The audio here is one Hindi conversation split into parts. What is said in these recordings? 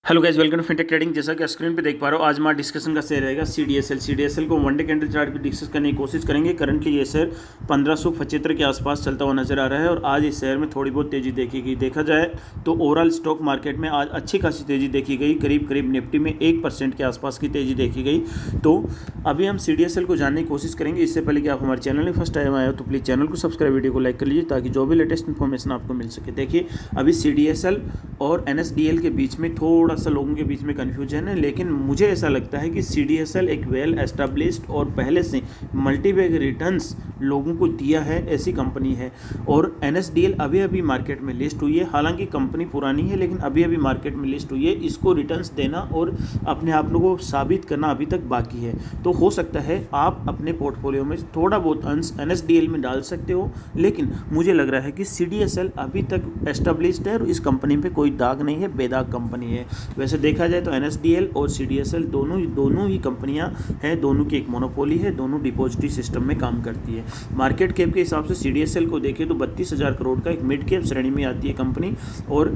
Hello guys, welcome to Fintech trading. जैसा कि स्क्रीन पे देख पा रहे हो, आज हमारा डिस्कशन का शेयर रहेगा सीडीएसएल को वनडे कैंडल चार्ट पे डिस्कस करने की कोशिश करेंगे। करंटली ये शेयर 1575 के आसपास चलता हुआ नजर आ रहा है और आज इस शेयर में थोड़ी बहुत तेजी देखी गई। देखा जाए तो ओवरऑल स्टॉक मार्केट में आज अच्छी खासी तेजी देखी गई, करीब करीब निफ्टी में 1% के आसपास की तेजी देखी गई। तो अभी हम सीडीएसएल को जानने की कोशिश करेंगे। इससे पहले कि आप हमारे चैनल में फर्स्ट टाइम आए हो तो प्लीज़ चैनल को सब्सक्राइब, वीडियो को लाइक कर लीजिए ताकि जो भी लेटेस्ट इन्फॉर्मेशन आपको मिल सके। देखिए, अभी सीडीएसएल और एनएसडीएल के बीच में थोड़ा सा लोगों के बीच में कन्फ्यूजन है, लेकिन मुझे ऐसा लगता है कि सीडीएसएल एक वेल एस्टेब्लिश्ड और पहले से मल्टीबैग रिटर्न्स लोगों को दिया है ऐसी कंपनी है। और एनएसडीएल अभी अभी मार्केट में लिस्ट हुई है, हालांकि कंपनी पुरानी है लेकिन अभी अभी मार्केट में लिस्ट हुई है। इसको रिटर्न्स देना और अपने आप को साबित करना अभी तक बाकी है। तो हो सकता है आप अपने पोर्टफोलियो में थोड़ा बहुत अंश एनएसडीएल में डाल सकते हो, लेकिन मुझे लग रहा है कि सीडीएसएल अभी तक एस्टेब्लिश्ड है और इस कंपनी पे कोई दाग नहीं है, बेदाग कंपनी है। वैसे देखा जाए तो एनएसडीएल और सीडीएसएल दोनों ही कंपनियां हैं, दोनों की एक मोनोपोली है, दोनों डिपॉजिटरी सिस्टम में काम करती है। मार्केट कैप के हिसाब से सीडीएसएल को देखें तो 32,000 करोड़ का एक मिड कैप श्रेणी में आती है कंपनी। और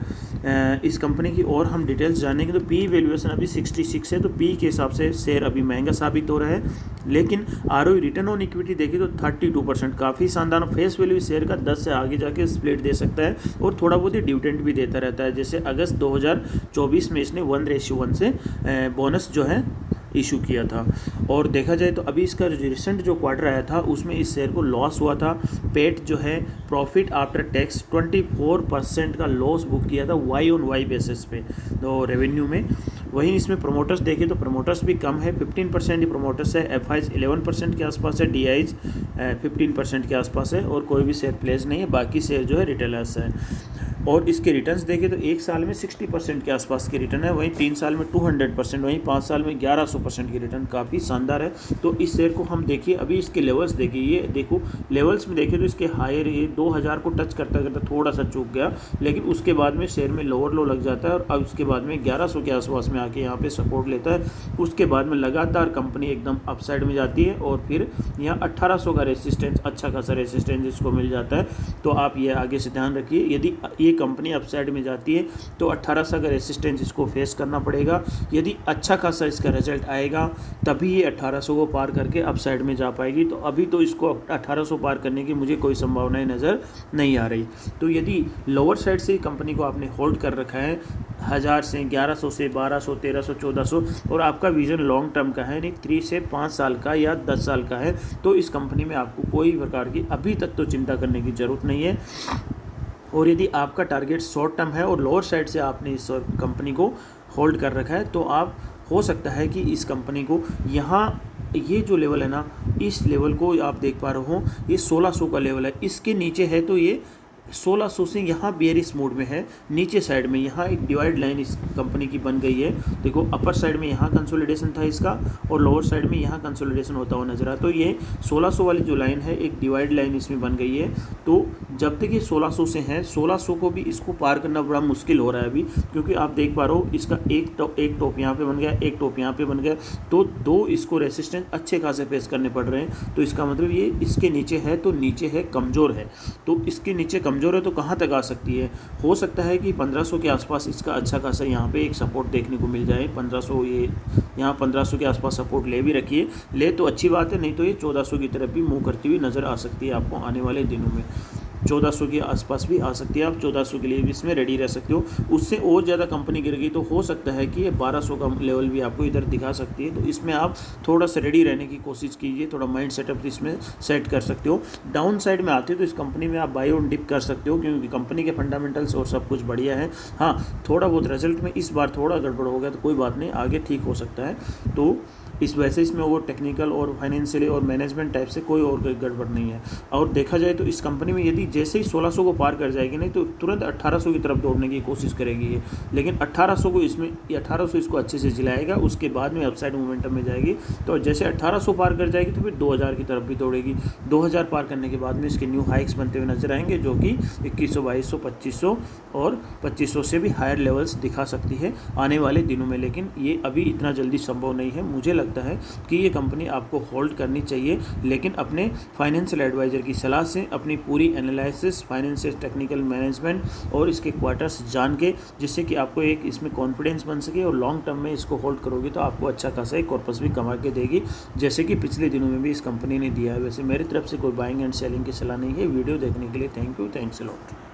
इस कंपनी की और हम डिटेल्स जानेंगे तो पी वैल्यूएशन अभी 66 है, तो पी के हिसाब से शेयर अभी महंगा साबित हो रहा है। लेकिन आरओई रिटर्न ऑन इक्विटी देखें तो 32%, काफ़ी शानदार। फेस वैल्यू शेयर का 10 से आगे जाके स्प्लिट दे सकता है और थोड़ा बहुत ही डिविडेंड भी देता रहता है। जैसे अगस्त 2024 में इसने 1:1 से बोनस जो है इशू किया था। और देखा जाए तो अभी इसका रिसेंट जो क्वार्टर आया था उसमें इस शेयर को लॉस हुआ था। पेट जो है प्रॉफिट आफ्टर टैक्स 24% का लॉस बुक किया था वाई ऑन वाई बेसिस पे तो रेवेन्यू में। वहीं इसमें प्रोमोटर्स देखें तो प्रोमोटर्स भी कम है, 15% ही प्रोमोटर्स है। एफआईज 11% के आसपास है, डीआईज 15% के आसपास है और कोई भी शेयर प्लेस नहीं है। बाकी शेयर जो है रिटेलर्स है। और इसके रिटर्न्स देखें तो एक साल में 60% के आसपास की रिटर्न है, वहीं 3 साल में 200%, वहीं 5 साल में 1100% की रिटर्न, काफ़ी शानदार है। तो इस शेयर को हम देखिए, अभी इसके लेवल्स देखिए, ये देखो लेवल्स में देखें तो इसके हायर ये 2000 को टच करता करता थोड़ा सा चूक गया, लेकिन उसके बाद में शेयर में लोअर लो लग जाता है और अब उसके बाद में 1100 के आसपास में आके यहाँ पे सपोर्ट लेता है। उसके बाद में लगातार कंपनी एकदम अपसाइड में जाती है और फिर यहाँ 1800 का रेसिस्टेंस, अच्छा खासा रेसिस्टेंस इसको मिल जाता है। तो आप ये आगे से ध्यान रखिए, यदि ये कंपनी अपसाइड में जाती है तो 1800 का रेसिस्टेंस इसको फेस करना पड़ेगा। यदि अच्छा खासा इसका रिजल्ट आएगा तभी ये 1800 को पार करके अपसाइड में जा पाएगी। तो अभी तो इसको 1800 पार करने की मुझे कोई संभावनाएं नज़र नहीं आ रही। तो यदि लोअर साइड से कंपनी को आपने होल्ड कर रखा है 1000 से 1100 से 1200, 1300, 1400 और आपका विजन लॉन्ग टर्म का है, नहीं 3 से 5 साल का या 10 साल का है, तो इस कंपनी में आपको कोई प्रकार की अभी तक तो चिंता करने की ज़रूरत नहीं है। और यदि आपका टारगेट शॉर्ट टर्म है और लोअर साइड से आपने इस कंपनी को होल्ड कर रखा है तो आप हो सकता है कि इस कंपनी को यहाँ ये जो लेवल है ना, इस लेवल को आप देख पा रहे हो, ये 1600 का लेवल है, इसके नीचे है तो ये 1600 से यहाँ बेयरिश मोड में है। नीचे साइड में यहाँ एक डिवाइड लाइन इस कंपनी की बन गई है। देखो अपर साइड में यहाँ कंसोलिडेशन था इसका और लोअर साइड में यहाँ कंसोलिडेशन होता हुआ नजर आ। तो ये 1600 वाली जो लाइन है एक डिवाइड लाइन इसमें बन गई है। तो जब तक ये 1600 से है, 1600 को भी इसको पार करना बड़ा मुश्किल हो रहा है अभी, क्योंकि आप देख पा रहे हो इसका एक टॉप यहाँ पे बन गया, एक टॉप यहाँ पे बन गया, तो दो इसको रेसिस्टेंस अच्छे खासे फेस करने पड़ रहे हैं। तो इसका मतलब ये इसके नीचे है तो नीचे है, कमज़ोर है। तो इसके नीचे कमज़ोर है तो कहाँ तक आ सकती है? हो सकता है कि 1500 के आसपास इसका अच्छा खासा यहाँ पे एक सपोर्ट देखने को मिल जाए। 1500, ये यहाँ 1500 के आसपास सपोर्ट ले भी रखिए, ले तो अच्छी बात है, नहीं तो ये 1400 की तरफ भी मूव करती हुई नज़र आ सकती है आपको आने वाले दिनों में। 1400 के आसपास भी आ सकती है, आप 1400 के लिए भी इसमें रेडी रह सकते हो। उससे और ज़्यादा कंपनी गिर गई तो हो सकता है कि ये 1200 का लेवल भी आपको इधर दिखा सकती है। तो इसमें आप थोड़ा सा रेडी रहने की कोशिश कीजिए, थोड़ा माइंड सेटअप इसमें सेट कर सकते हो। डाउन साइड में आते हो तो इस कंपनी में आप बाई ऑन डिप कर सकते हो, क्योंकि कंपनी के फंडामेंटल्स और सब कुछ बढ़िया है। हाँ, थोड़ा बहुत रिजल्ट में इस बार थोड़ा गड़बड़ हो गया तो कोई बात नहीं, आगे ठीक हो सकता है। तो इस वैसे इसमें वो टेक्निकल और फाइनेंशियली और मैनेजमेंट टाइप से कोई और गड़बड़ नहीं है। और देखा जाए तो इस कंपनी में यदि जैसे ही 1600 को पार कर जाएगी नहीं तो तुरंत 1800 की तरफ दौड़ने की कोशिश करेगी ये, लेकिन 1800 को इसमें 1800 इसको अच्छे से जिलाएगा, उसके बाद में अपसाइड मोमेंटम में जाएगी। तो जैसे 1800 पार कर जाएगी तो फिर 2000 की तरफ भी दौड़ेगी। 2000 पार करने के बाद में इसके न्यू हाइक्स बनते हुए नजर आएंगे, जो कि 2100, 2200, 2500 और 2500 से भी हायर लेवल्स दिखा सकती है आने वाले दिनों में। लेकिन ये अभी इतना जल्दी संभव नहीं है। मुझे लगता लगता है कि ये कंपनी आपको होल्ड करनी चाहिए, लेकिन अपने फाइनेंशियल एडवाइज़र की सलाह से, अपनी पूरी एनालिसिस, फाइनेंशियल टेक्निकल मैनेजमेंट और इसके क्वार्टर्स जान के, जिससे कि आपको एक इसमें कॉन्फिडेंस बन सके और लॉन्ग टर्म में इसको होल्ड करोगे तो आपको अच्छा खासा एक कॉर्पस भी कमा के देगी, जैसे कि पिछले दिनों में भी इस कंपनी ने दिया है। वैसे मेरी तरफ से कोई बाइंग एंड सेलिंग की सलाह नहीं है। वीडियो देखने के लिए thank you, thanks a lot.